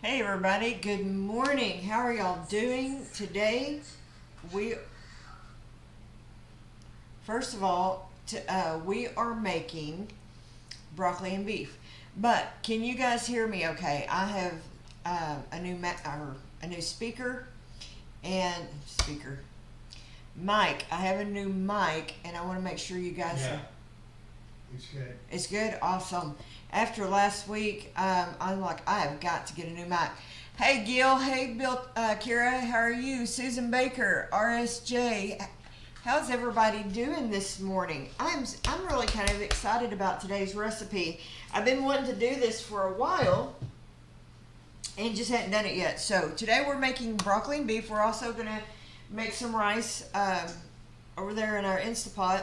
Hey everybody, good morning. How are y'all doing today? We first of all, we are making broccoli and beef. But can you guys hear me? Okay, I have a new speaker and mic. I have a new mic, and I want to make sure you guys. Yeah, it's good. It's good, awesome. After last week, I'm like, I have got to get a new mic. Hey Gil, hey Bill, Kira, how are you? Susan Baker, RSJ. How's everybody doing this morning? I'm really kind of excited about today's recipe. I've been wanting to do this for a while and just hadn't done it yet. So today we're making broccoli and beef. We're also gonna make some rice over there in our Instapot.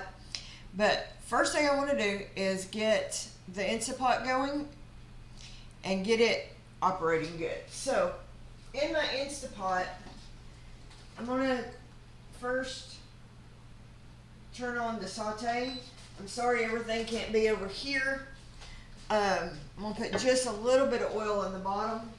But first thing I want to do is get the Instapot going and get it operating good. So in my Instapot, I'm going to first turn on the saute. I'm sorry everything can't be over here. I'm going to put just a little bit of oil in the bottom.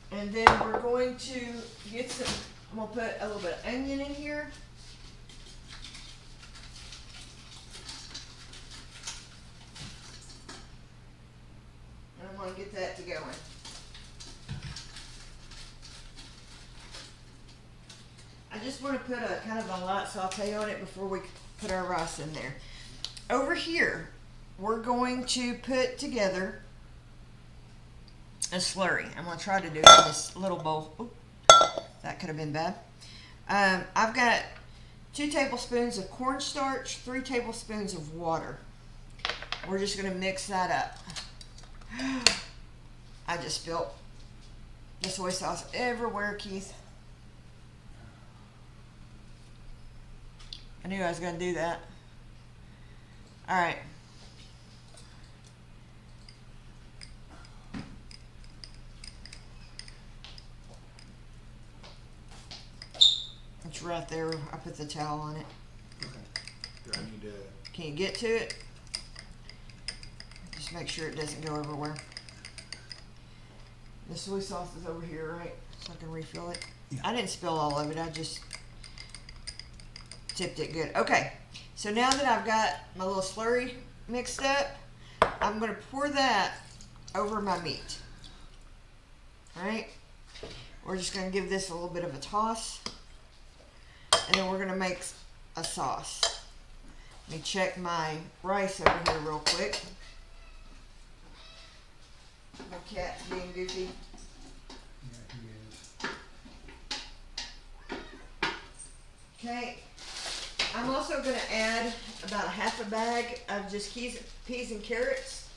And then we're going to get some, I'm going to put a little bit of onion in here. And I'm going to get that to going. I just want to put a kind of a light saute on it before we put our rice in there. Over here, we're going to put together a slurry. I'm going to try to do it in this little bowl. Oop, that could have been bad. I've got 2 tablespoons of cornstarch, 3 tablespoons of water. We're just going to mix that up. I just spilled the soy sauce everywhere, Keith. I knew I was going to do that. All right. It's right there. I put the towel on it. Okay. Do I need to? Can you get to it? Just make sure it doesn't go everywhere. The soy sauce is over here, right? So I can refill it. Yeah. I didn't spill all of it. I just tipped it good. Okay. So now that I've got my little slurry mixed up, I'm going to pour that over my meat. All right. We're just going to give this a little bit of a toss. And then we're going to make a sauce. Let me check my rice over here real quick. My cat's being goofy. Yeah, he is. Okay. I'm also going to add about a half a bag of just peas and carrots.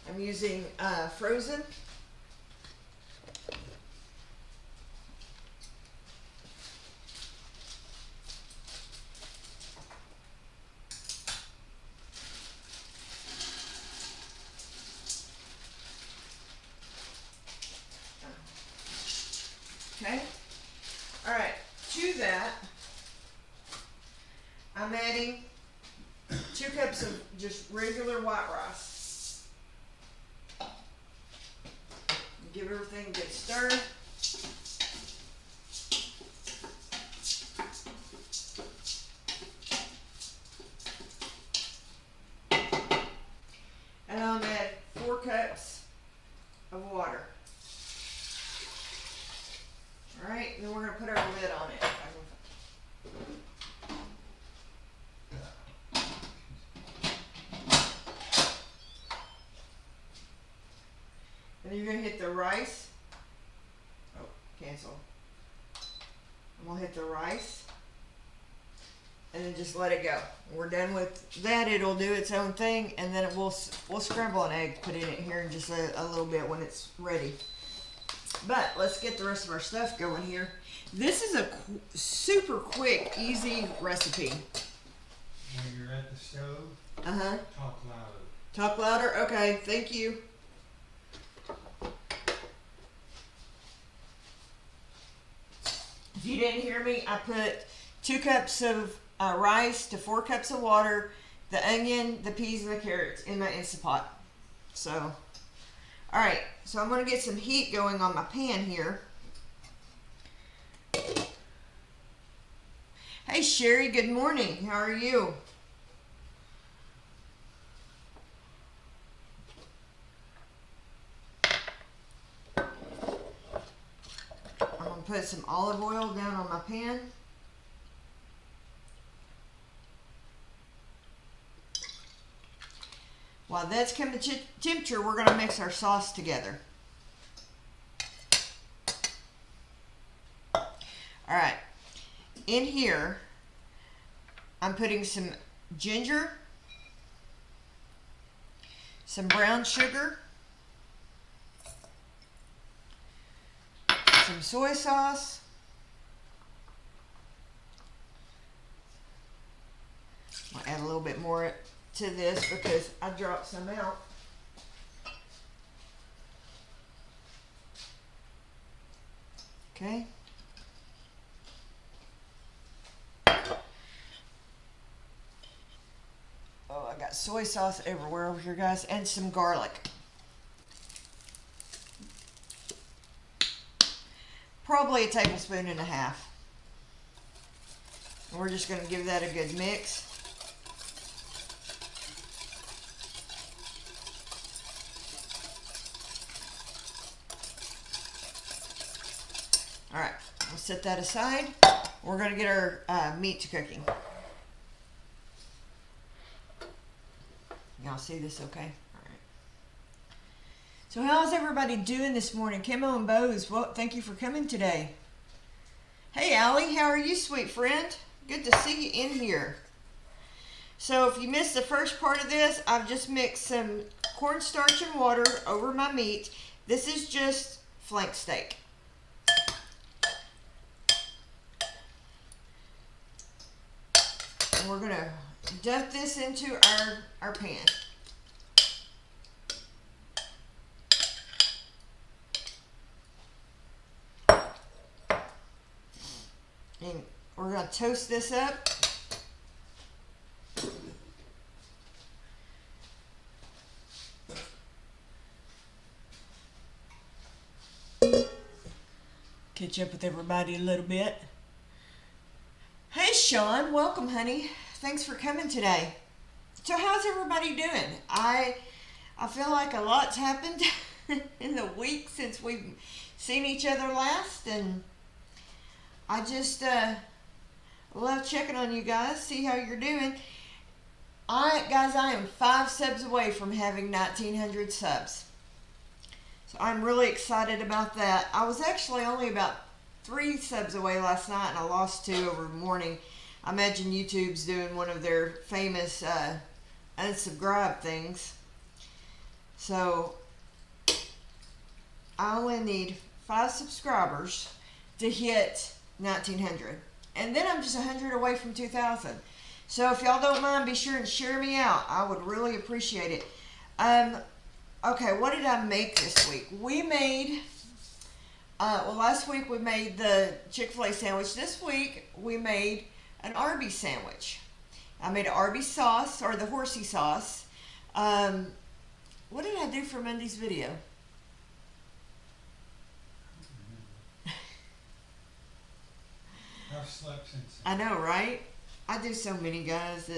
I'm using frozen. Okay. All right. To that, I'm adding 2 cups of just regular white rice. Give everything a good stir. And I'm gonna add 4 cups of water. All right, and then we're gonna put our lid on it. And then you're gonna hit the rice. Oh, cancel. I'm gonna hit the rice. And then just let it go. When we're done with that, it'll do its own thing, and then we'll scramble an egg, put in it here in just a little bit when it's ready. But let's get the rest of our stuff going here. This is a super quick, easy recipe. When you're at the stove, Uh-huh. talk louder. Talk louder? Okay, thank you. If you didn't hear me, I put 2 cups of rice to 4 cups of water, the onion, the peas, and the carrots in my Instapot. So, alright, so I'm going to get some heat going on my pan here. Hey Sherry, good morning. How are you? I'm going to put some olive oil down on my pan. While that's coming to temperature, we're going to mix our sauce together. Alright, in here, I'm putting some ginger, some brown sugar, some soy sauce, I'll add a little bit more to this because I dropped some out. Okay. Oh, I got soy sauce everywhere over here, guys, and some garlic. Probably a tablespoon and a half. And we're just going to give that a good mix. Alright, we'll set that aside. We're going to get our meat to cooking. Y'all see this okay? Alright. So how's everybody doing this morning? Kimmo and Bose, well, thank you for coming today. Hey Allie, how are you, sweet friend? Good to see you in here. So if you missed the first part of this, I've just mixed some cornstarch and water over my meat. This is just flank steak. And we're going to dump this into our pan. And we're going to toast this up. Catch up with everybody a little bit. Hey Sean, welcome honey. Thanks for coming today. So how's everybody doing? I feel like a lot's happened in the week since we've seen each other last, and I just love checking on you guys, see how you're doing. Guys, I am 5 subs away from having 1900 subs. So I'm really excited about that. I was actually only about 3 subs away last night, and I lost 2 over the morning. I imagine YouTube's doing one of their famous unsubscribe things. So I only need 5 subscribers to hit 1900. And then I'm just 100 away from 2000. So if y'all don't mind, be sure and share me out. I would really appreciate it. Okay, what did I make this week? We made, well, last week we made the Chick-fil-A sandwich. This week we made an Arby's sandwich. I made an Arby's sauce, or the horsey sauce. What did I do for Monday's video? I've slept since. I know, right? I do so many, guys,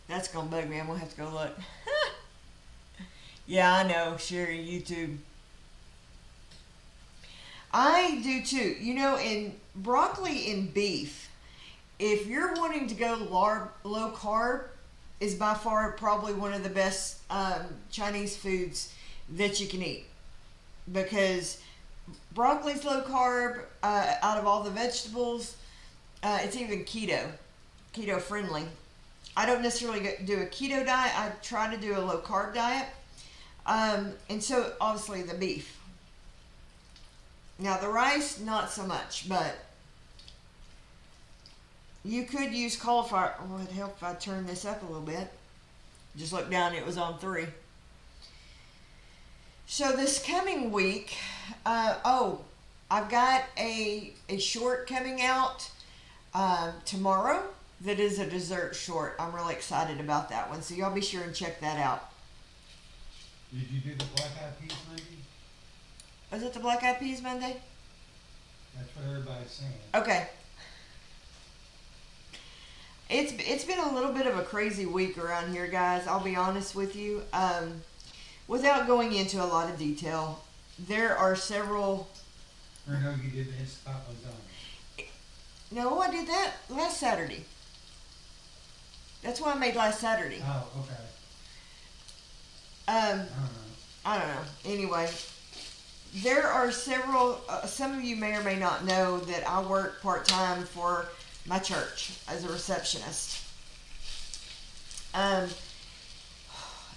that's gonna bug me. I'm gonna have to go look. Yeah, I know, Sherry, YouTube. I do too. You know, in broccoli and beef, if you're wanting to go low carb, is by far probably one of the best Chinese foods that you can eat, because broccoli's low carb. Out of all the vegetables, it's even keto friendly. I don't necessarily do a keto diet. I try to do a low carb diet. And so obviously the beef. Now the rice, not so much, but you could use cauliflower. Well, it'd help if I turn this up a little bit. Just look down, it was on 3. So this coming week, I've got a short coming out tomorrow that is a dessert short. I'm really excited about that one. So y'all be sure and check that out. Did you do the black eyed peas Monday? Was it the Black Eyed Peas Monday? That's what everybody's saying. Okay. It's been a little bit of a crazy week around here, guys. I'll be honest with you. Without going into a lot of detail, there are several. I know you did the Instapot lasagna. No, I did that last Saturday. That's what I made last Saturday. Oh, okay. Um, I don't know. I don't know. Anyway, there are several. Some of you may or may not know that I work part time for my church as a receptionist.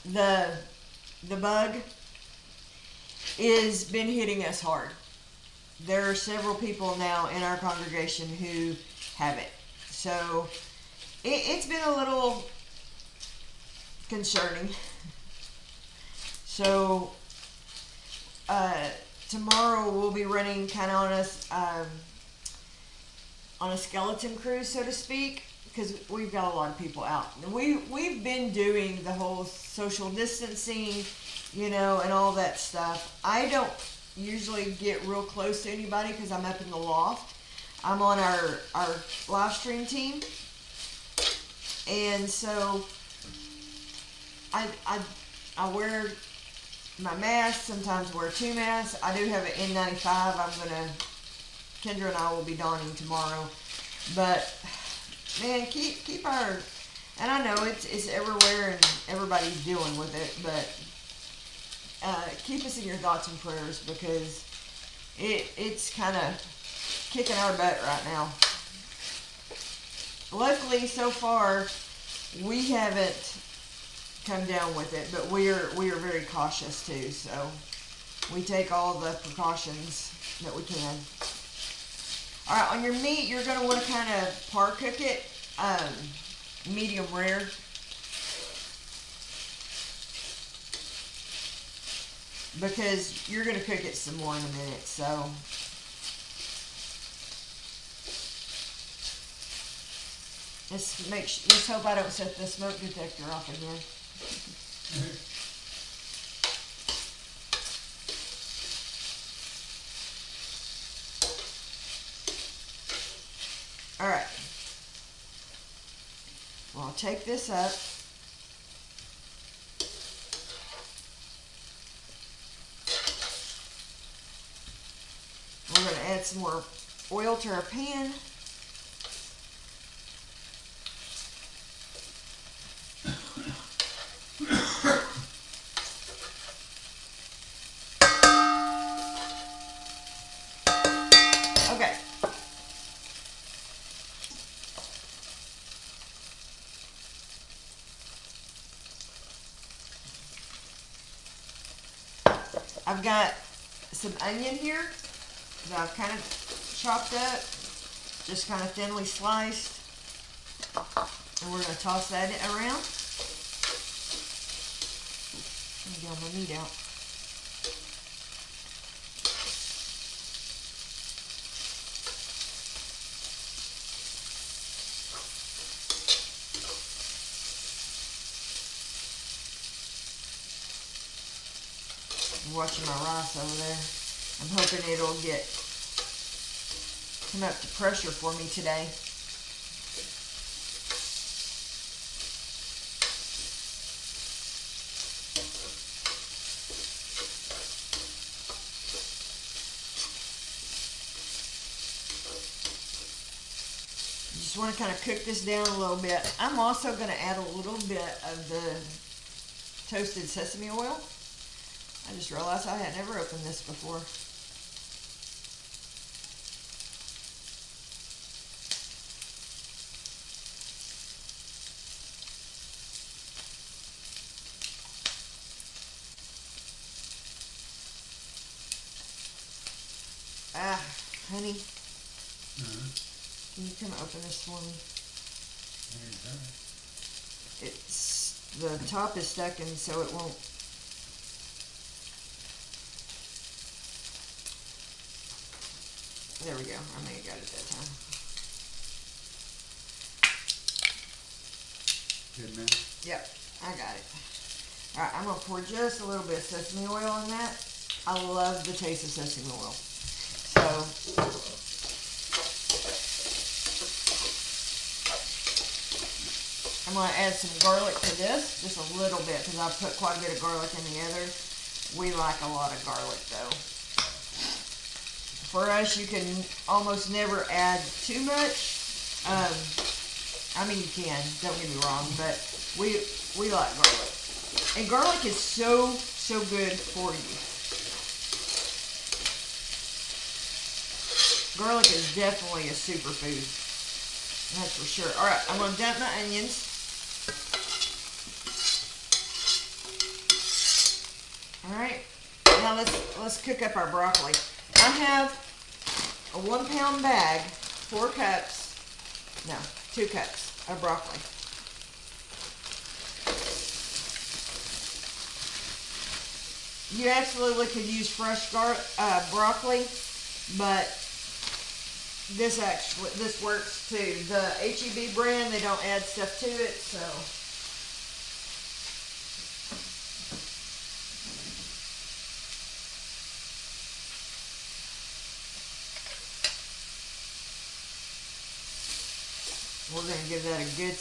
The bug is been hitting us hard. There are several people now in our congregation who have it, so it's been a little concerning. So tomorrow we'll be running kind of on a skeleton crew, so to speak, because we've got a lot of people out. We've been doing the whole social distancing, and all that stuff. I don't usually get real close to anybody because I'm up in the loft. I'm on our live stream team, and so I wear my mask, sometimes wear 2 masks. I do have an N95 Kendra and I will be donning tomorrow. But man, keep our, and I know it's everywhere and everybody's dealing with it, but keep us in your thoughts and prayers because it's kind of kicking our butt right now. Luckily, so far, we haven't come down with it, but we are very cautious too. So we take all the precautions that we can. All right, on your meat, you're going to want to kind of par cook it, medium rare. Because you're going to cook it some more in a minute, so. Let's hope I don't set the smoke detector off again. All right. Well, I'll take this up. We're going to add some more oil to our pan. Okay. I've got some onion here that I've kind of chopped up, just kind of thinly sliced, and we're going to toss that around. Let me get all my meat out. I'm watching my rice over there. I'm hoping it'll come up to pressure for me today. Just want to kind of cook this down a little bit. I'm also going to add a little bit of the toasted sesame oil. I just realized I had never opened this before. Honey, can you come open this for me? The top is stuck and so it won't. There we go. I may have got it that time. Good enough. Yep, I got it. Alright, I'm gonna pour just a little bit of sesame oil on that. I love the taste of sesame oil. So, I'm gonna add some garlic to this, just a little bit, because I've put quite a bit of garlic in the other. We like a lot of garlic though. For us, you can almost never add too much. I mean, you can, don't get me wrong, but we like garlic. And garlic is so good for you. Garlic is definitely a superfood. That's for sure. Alright, I'm gonna dump my onions. Alright, now let's cook up our broccoli. I have a 1 pound bag, 2 cups of broccoli. You absolutely could use fresh broccoli, but this works too. The HEB brand, they don't add stuff to it, so. We're going to give that a good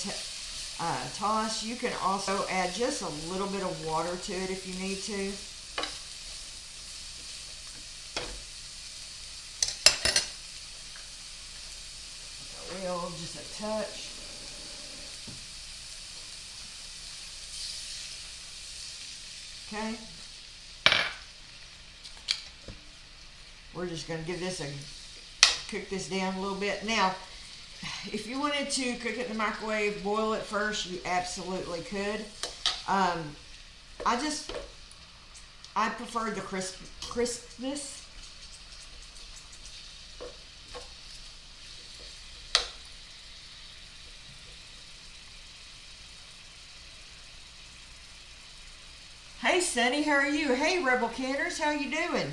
toss. You can also add just a little bit of water to it if you need to. Oil, just a touch. Okay. We're just going to give this cook this down a little bit. Now, if you wanted to cook it in the microwave, boil it first, you absolutely could. I prefer the crispness. Hey Sunny, how are you? Hey Rebel Canners, how you doing?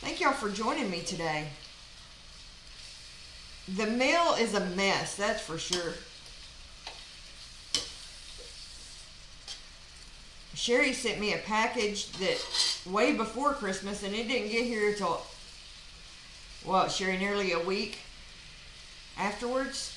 Thank y'all for joining me today. The mail is a mess, that's for sure. Sherry sent me a package that way before Christmas, and it didn't get here till, what, Sherry, nearly a week afterwards.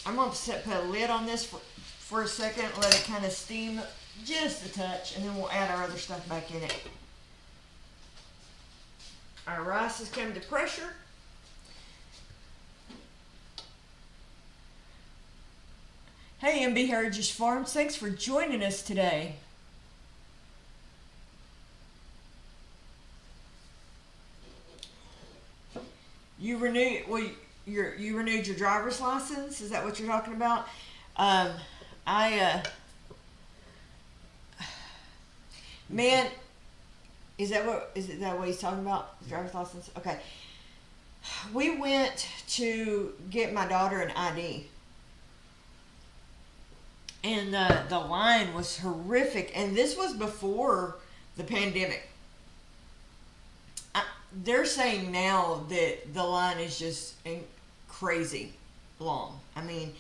I'm going to put a lid on this for a second, let it kind of steam just a touch, and then we'll add our other stuff back in it. Our rice has come to pressure. Hey MB Heritage Farms, thanks for joining us today. You renewed your driver's license? Is that what you're talking about? Man, is that what he's talking about? Driver's license? Okay. We went to get my daughter an ID. And the line was horrific. And this was before the pandemic. They're saying now that the line is just crazy long. I mean,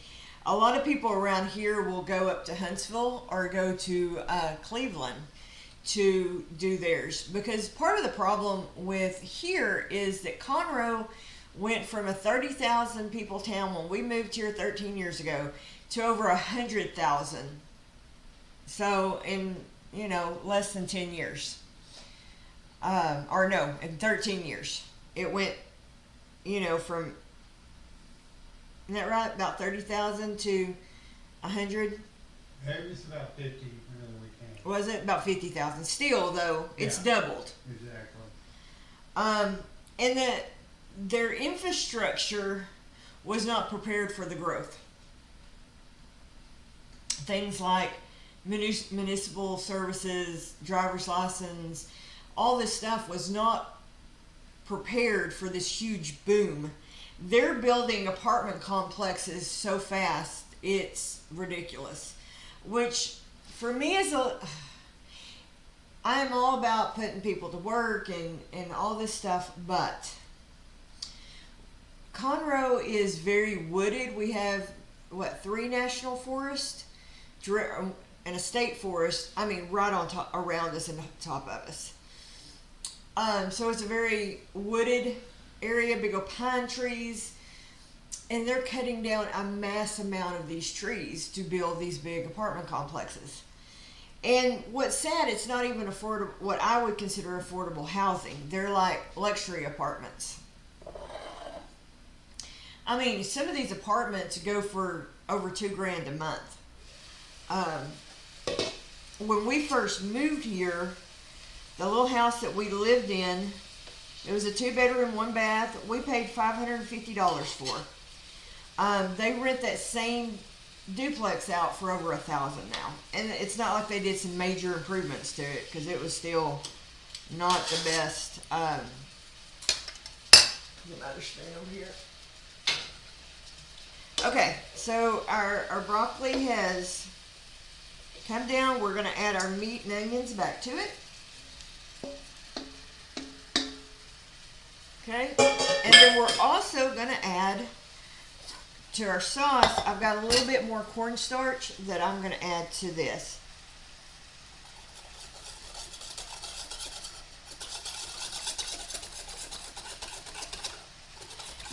a lot of people around here will go up to Huntsville or go to Cleveland to do theirs, because part of the problem with here is that Conroe went from a 30,000 people town when we moved here 13 years ago to over 100,000. So in less than 10 years, in 13 years, it went from, isn't that right, about 30,000 to 100? It was about 50 whenever we came. Was it about 50,000? Still, though, it's doubled. Exactly. And their infrastructure was not prepared for the growth. Things like municipal services, driver's license, all this stuff was not prepared for this huge boom. They're building apartment complexes so fast, it's ridiculous. Which, for me, I'm all about putting people to work and all this stuff, but Conroe is very wooded. We have, what, 3 national forests and a state forest, I mean, right on top, around us and on top of us. So it's a very wooded area, big old pine trees, and they're cutting down a mass amount of these trees to build these big apartment complexes. And what's sad, it's not even affordable, what I would consider affordable housing. They're like luxury apartments. I mean, some of these apartments go for over $2,000 a month. When we first moved here, the little house that we lived in, it was a 2-bedroom, 1 bath. We paid $550 for. They rent that same duplex out for over $1,000 now, and it's not like they did some major improvements to it because it was still not the best. Get my other spoon over here. Okay, so our broccoli has come down. We're going to add our meat and onions back to it. Okay, and then we're also going to add to our sauce. I've got a little bit more cornstarch that I'm going to add to this.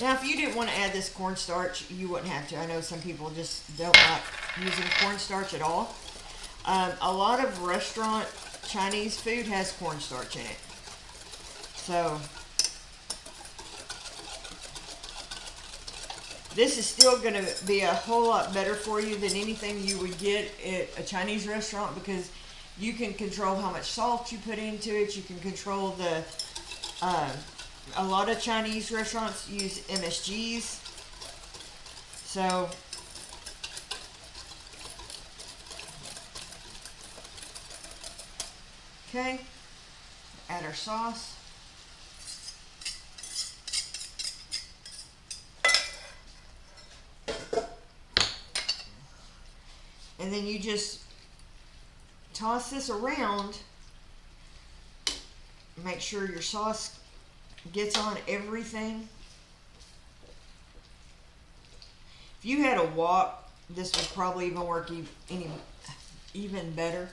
Now, if you didn't want to add this cornstarch, you wouldn't have to. I know some people just don't like using cornstarch at all. A lot of restaurant Chinese food has cornstarch in it. So, this is still going to be a whole lot better for you than anything you would get at a Chinese restaurant because you can control how much salt you put into it. You can control the... a lot of Chinese restaurants use MSGs. So, okay, add our sauce. And then you just toss this around. Make sure your sauce gets on everything. If you had a wok, this would probably even work even better.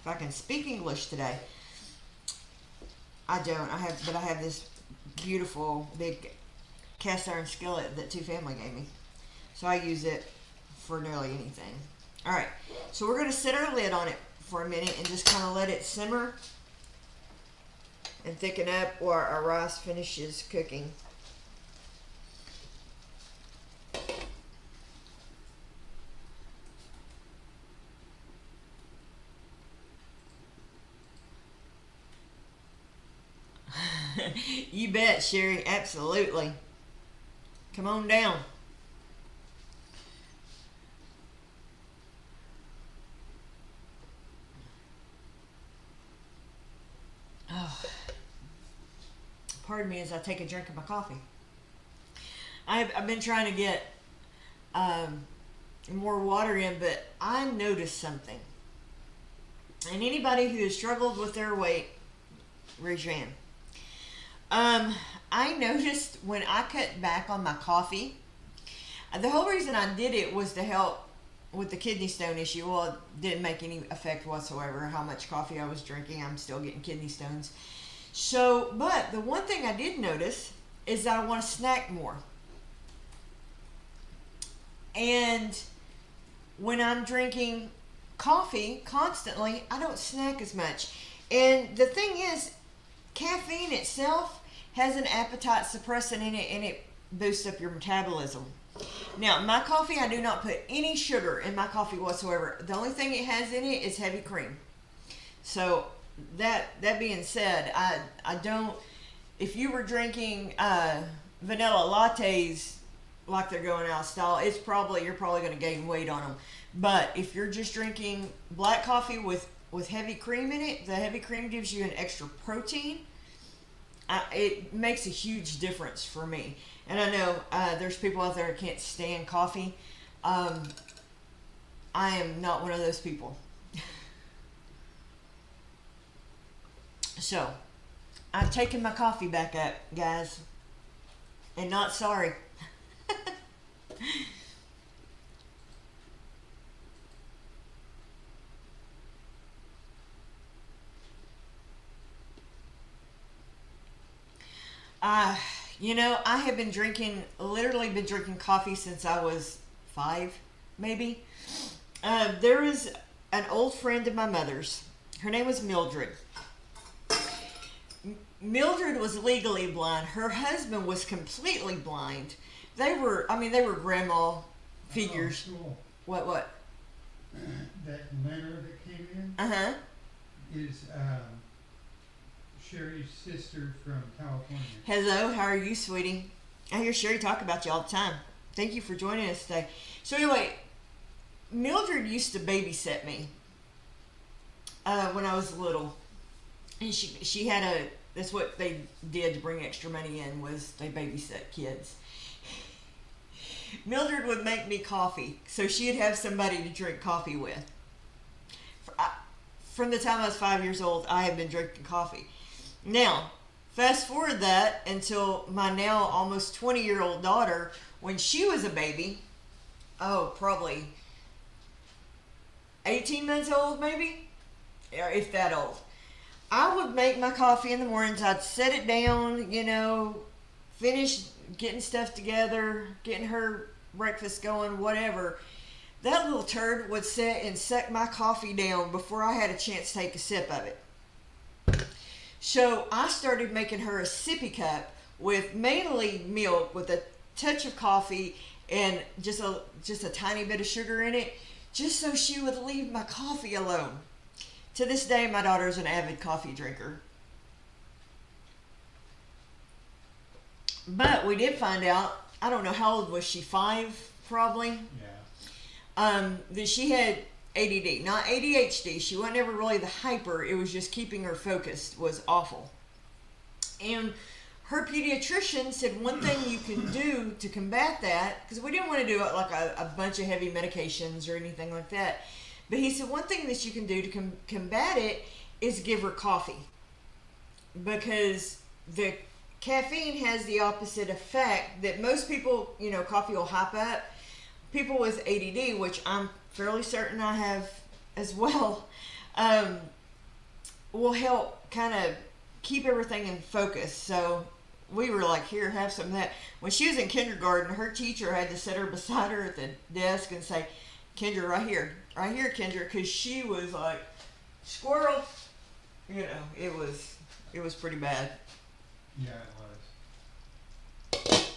If I can speak English today. I don't. I have this beautiful big cast iron skillet that Two Family gave me. So I use it for nearly anything. Alright, so we're going to set our lid on it for a minute and just kind of let it simmer and thicken up while our rice finishes cooking. You bet, Sherry. Absolutely. Come on down. Oh. Pardon me as I take a drink of my coffee. I've been trying to get more water in, but I noticed something. And anybody who has struggled with their weight, raise your hand. I noticed when I cut back on my coffee, the whole reason I did it was to help with the kidney stone issue. Well, it didn't make any effect whatsoever how much coffee I was drinking. I'm still getting kidney stones. So, but the one thing I did notice is that I want to snack more. And when I'm drinking coffee constantly, I don't snack as much. And the thing is, caffeine itself has an appetite suppressant in it, and it boosts up your metabolism. Now, my coffee, I do not put any sugar in my coffee whatsoever. The only thing it has in it is heavy cream. So, that being said, I don't, if you were drinking vanilla lattes like they're going out of style, you're probably going to gain weight on them. But if you're just drinking black coffee with heavy cream in it, the heavy cream gives you an extra protein. It makes a huge difference for me. And I know there's people out there that can't stand coffee. I am not one of those people. So, I've taken my coffee back up, guys. And not sorry. Uh, I have literally been drinking coffee since I was 5, maybe. There is an old friend of my mother's. Her name was Mildred. Mildred was legally blind. Her husband was completely blind. They were grandma figures. Oh, cool. What? That letter that came in Uh-huh. is Sherry's sister from California. Hello, how are you, sweetie? I hear Sherry talk about you all the time. Thank you for joining us today. So anyway, Mildred used to babysit me when I was little. And she had that's what they did to bring extra money in, was they babysit kids. Mildred would make me coffee, so she'd have somebody to drink coffee with. From the time I was 5 years old, I have been drinking coffee. Now, fast forward that until my now almost 20-year-old daughter, when she was a baby, probably 18 months old maybe, or if that old. I would make my coffee in the mornings. I'd set it down, finish getting stuff together, getting her breakfast going, whatever. That little turd would sit and suck my coffee down before I had a chance to take a sip of it. So I started making her a sippy cup with mainly milk with a touch of coffee and just a tiny bit of sugar in it, just so she would leave my coffee alone. To this day, my daughter's an avid coffee drinker. But we did find out, I don't know, how old was she? 5, probably? Yeah. That she had ADD, not ADHD. She wasn't ever really the hyper. It was just keeping her focused was awful. And her pediatrician said one thing you can do to combat that, because we didn't want to do it like a bunch of heavy medications or anything like that. But he said one thing that you can do to combat it is give her coffee. Because the caffeine has the opposite effect that most people, coffee will hype up. People with ADD, which I'm fairly certain I have as well, will help kind of keep everything in focus. So we were like, here, have some of that. When she was in kindergarten, her teacher had to sit her beside her at the desk and say, Kendra, right here, Kendra, because she was like, squirrel. It was pretty bad. Yeah, it was.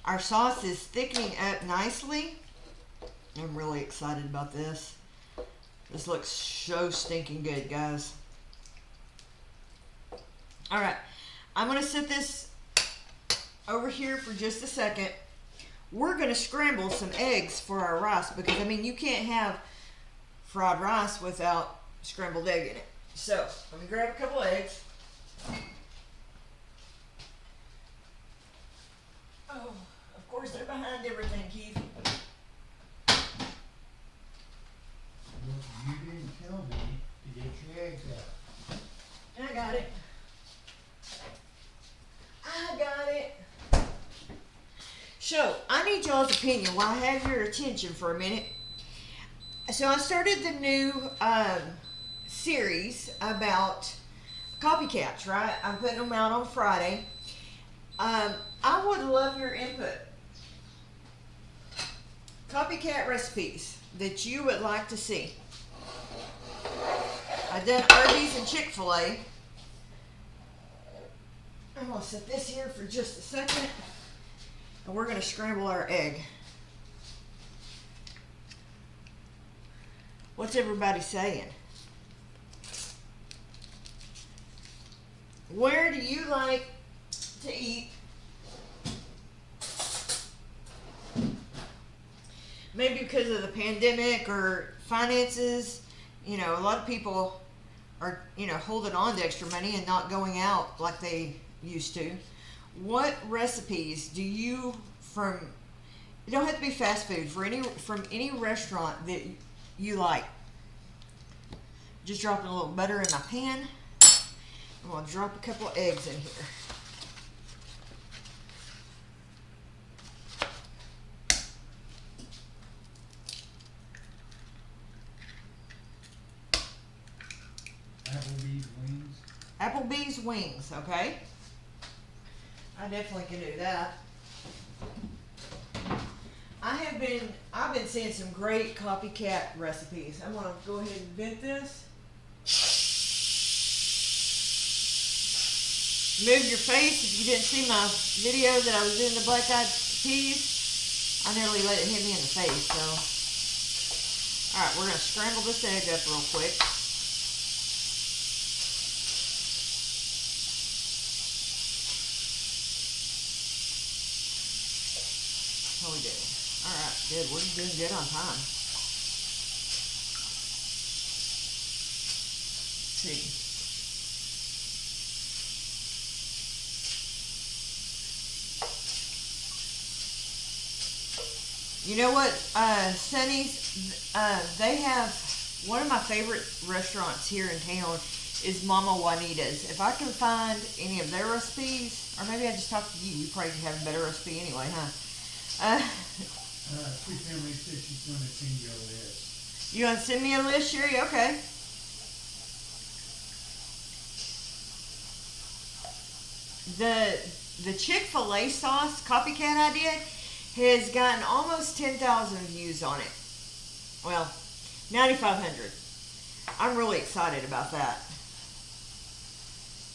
Our sauce is thickening up nicely. I'm really excited about this. This looks so stinking good, guys. All right, I'm gonna set this over here for just a second. We're gonna scramble some eggs for our rice, because you can't have fried rice without scrambled egg in it. So let me grab a couple eggs. Oh, of course they're behind everything, Keith. Well, you didn't tell me to get your eggs out. I got it. So, I need y'all's opinion while I have your attention for a minute. So, I started the new series about copycats, right? I'm putting them out on Friday. I would love your input. Copycat recipes that you would like to see. I've done Arby's and Chick-fil-A. I'm going to set this here for just a second. And we're going to scramble our egg. What's everybody saying? Where do you like to eat? Maybe because of the pandemic or finances, a lot of people are, holding on to extra money and not going out like they used to. What recipes do you, from It don't have to be fast food. From any restaurant that you like. Just dropping a little butter in my pan. I'm gonna drop a couple of eggs in here. Applebee's wings. Applebee's wings, okay? I definitely can do that. I've been seeing some great copycat recipes. I'm gonna go ahead and vent this. Move your face if you didn't see my video that I was doing the black eyed peas. I nearly let it hit me in the face, so. Alright, we're gonna scramble this egg up real quick. How we doing? Alright, good. We're doing good on time. Let's see. You know what, Sonny's, they have, one of my favorite restaurants here in town is Mama Juanita's. If I can find any of their recipes, or maybe I just talked to you, you probably have a better recipe anyway, huh? Sweet Family said she's gonna send you a list. You gonna send me a list, Sherry? Okay. The Chick-fil-A sauce copycat I did has gotten almost 10,000 views on it. Well, 9,500. I'm really excited about that.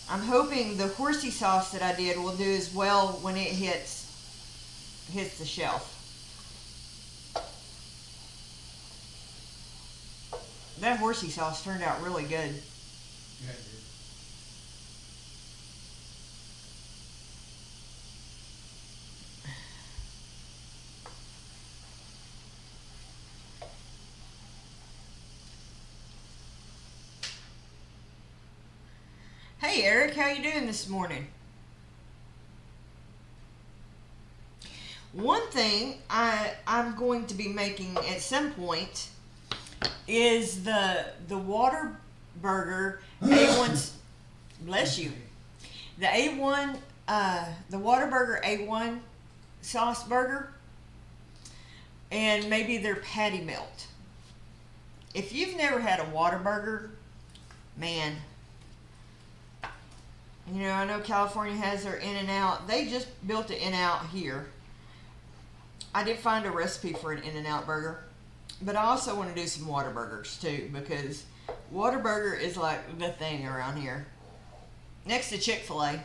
I'm hoping the horsey sauce that I did will do as well when it hits the shelf. That horsey sauce turned out really good. Yeah, it did. Hey Eric, how you doing this morning? One thing I'm going to be making at some point is the Water Burger A1's bless you. The A1 the Water Burger A1 sauce burger and maybe their patty melt. If you've never had a Water Burger, man, you know, I know California has their In-N-Out. They just built an In-N-Out here. I did find a recipe for an In-N-Out burger. But I also want to do some Whataburgers too, because Whataburger is like the thing around here. Next to Chick-fil-A.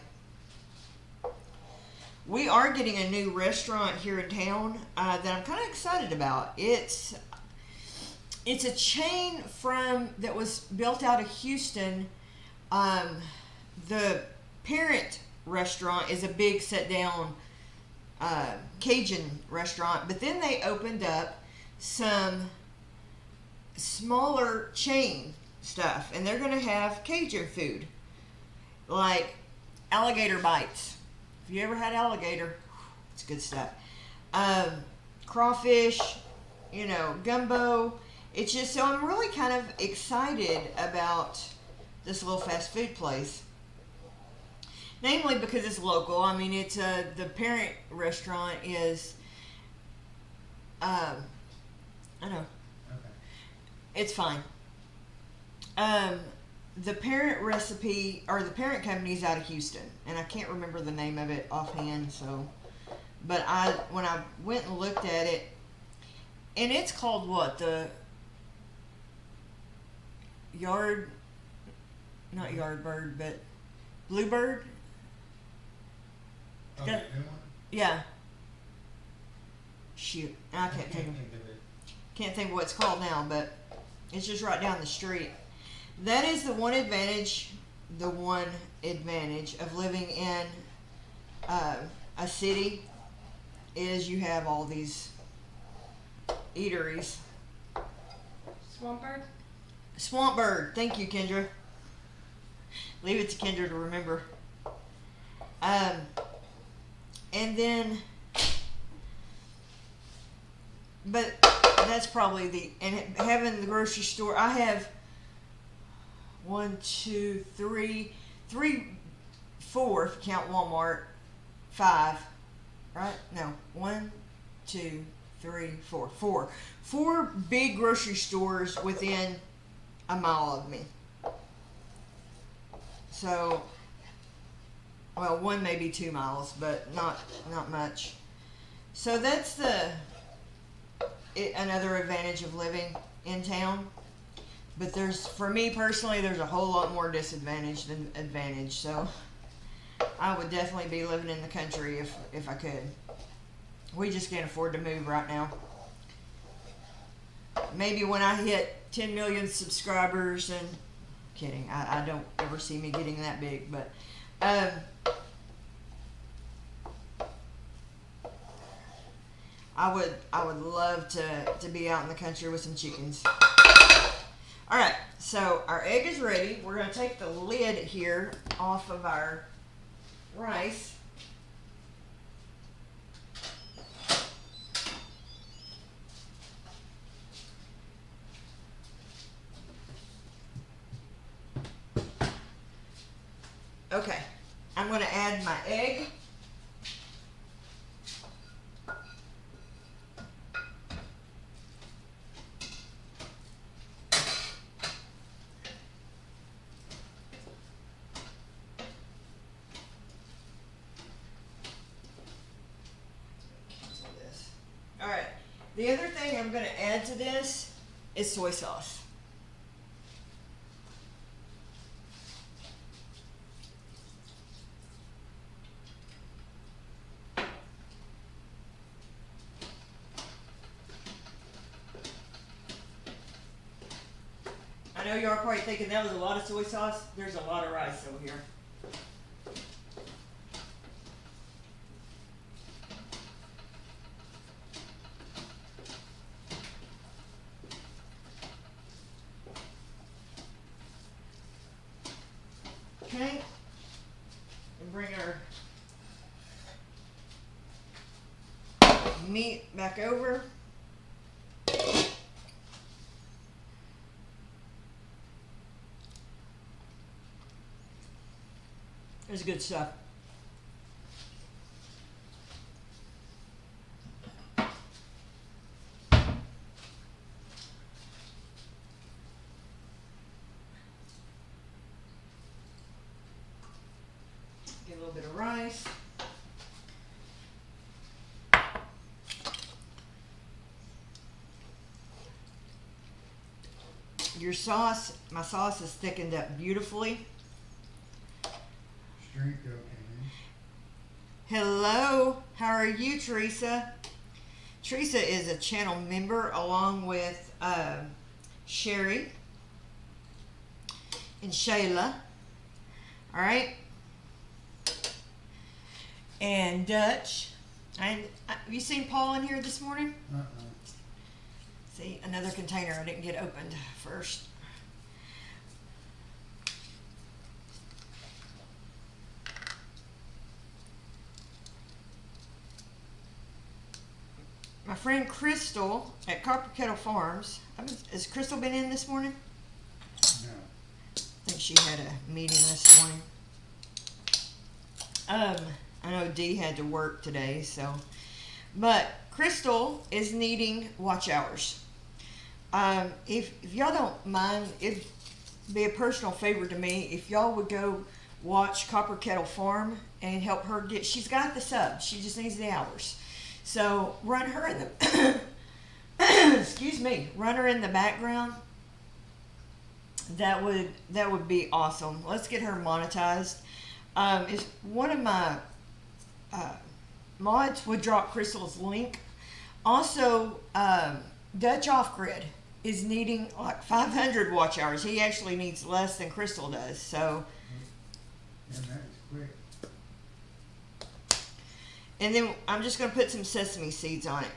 We are getting a new restaurant here in town that I'm kind of excited about. It's a chain that was built out of Houston. The parent restaurant is a big sit-down Cajun restaurant, but then they opened up some smaller chain stuff, and they're going to have Cajun food, like alligator bites. If you ever had alligator, it's good stuff. Crawfish, you know, gumbo. It's just, so I'm really kind of excited about this little fast food place. Namely because it's local. I mean, it's the parent restaurant is, I know. Okay. It's fine. The parent recipe, or the parent company is out of Houston, and I can't remember the name of it offhand, so, but when I went and looked at it, and it's called what? The not Yardbird, but Bluebird? Oh, Got- that one? Yeah. Shoot, I can't think of it. of it. Can't think of what it's called now, but it's just right down the street. That is the one advantage of living in a city, is you have all these eateries. Swampbird? Swampbird, thank you, Kendra. Leave it to Kendra to remember. And then but that's probably having the grocery store. I have 1, 2, 3, 4 if you count Walmart, 5, right? No, 1, 2, 3, 4, 4 big grocery stores within a mile of me. So, well, one maybe 2 miles, but not much. So that's another advantage of living in town. But for me personally, there's a whole lot more disadvantage than advantage. So I would definitely be living in the country if I could. We just can't afford to move right now. Maybe when I hit 10 million subscribers, and kidding, I don't ever see me getting that big, but I would love to be out in the country with some chickens. All right, so our egg is ready. We're going to take the lid here off of our rice. Okay, I'm going to add my egg. All right, the other thing I'm going to add to this is soy sauce. I know you are probably thinking that was a lot of soy sauce. There's a lot of rice over here. Okay, and bring our meat back over. It's good stuff. Get a little bit of rice. Your sauce, my sauce is thickened up beautifully. Hello, how are you, Teresa? Teresa is a channel member along with Sherry and Shayla. All right, and Dutch. And have you seen Paul in here this morning? See, another container I didn't get opened first. My friend Crystal at Copper Kettle Farms. Has Crystal been in this morning? No. I think she had a meeting this morning. I know Dee had to work today, so. But Crystal is needing watch hours. If y'all don't mind, it'd be a personal favor to me if y'all would go watch Copper Kettle Farm and help her get. She's got the sub. She just needs the hours. So run her in the excuse me, run her in the background. That would be awesome. Let's get her monetized. If one of my mods would drop Crystal's link. Also, Dutch Off Grid is needing like 500 watch hours. He actually needs less than Crystal does. So. And that is quick. And then I'm just going to put some sesame seeds on it.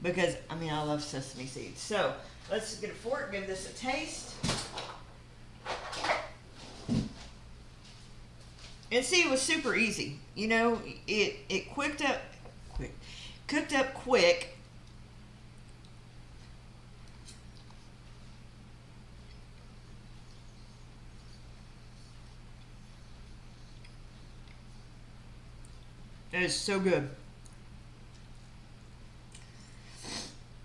Because, I mean, I love sesame seeds. So, let's get a fork, give this a taste. And see, it was super easy. You know, it cooked up quick. It is so good.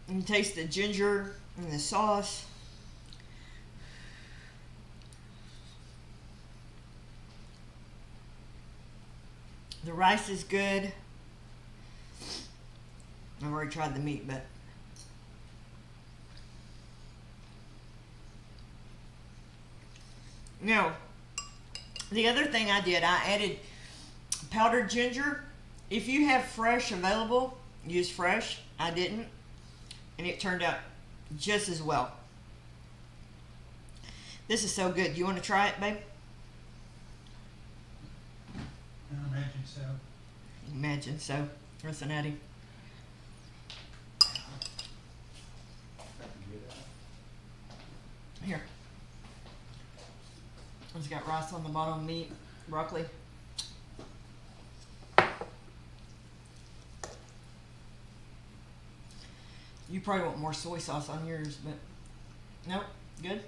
You can taste the ginger and the sauce. The rice is good. I've already tried the meat, but now the other thing I did, I added powdered ginger. If you have fresh available, use fresh. I didn't, and it turned out just as well. This is so good. You want to try it, babe? I imagine so. Imagine so. Listen, Eddie. Here. It's got rice on the bottom, meat, broccoli. You probably want more soy sauce on yours, but nope, good.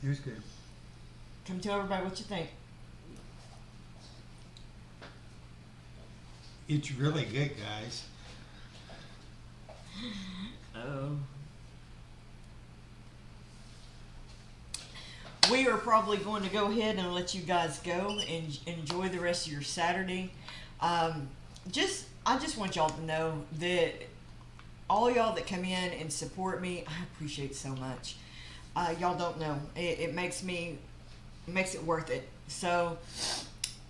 It was good. Come tell everybody what you think. It's really good, guys. Oh. We are probably going to go ahead and let you guys go and enjoy the rest of your Saturday. I just want y'all to know that all y'all that come in and support me, I appreciate so much. Y'all don't know. It makes it worth it. So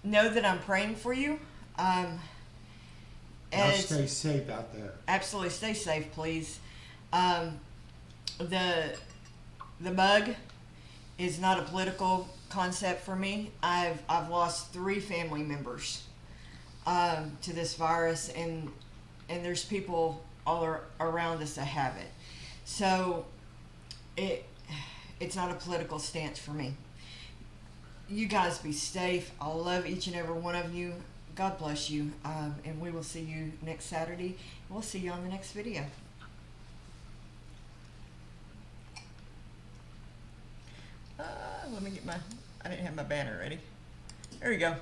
know that I'm praying for you. I'll stay safe out there. Absolutely, stay safe, please. The bug is not a political concept for me. I've lost 3 family members to this virus, and there's people all around us that have it. So it's not a political stance for me. You guys be safe. I love each and every one of you. God bless you, and we will see you next Saturday. We'll see you on the next video. Let me get I didn't have my banner ready. There you go.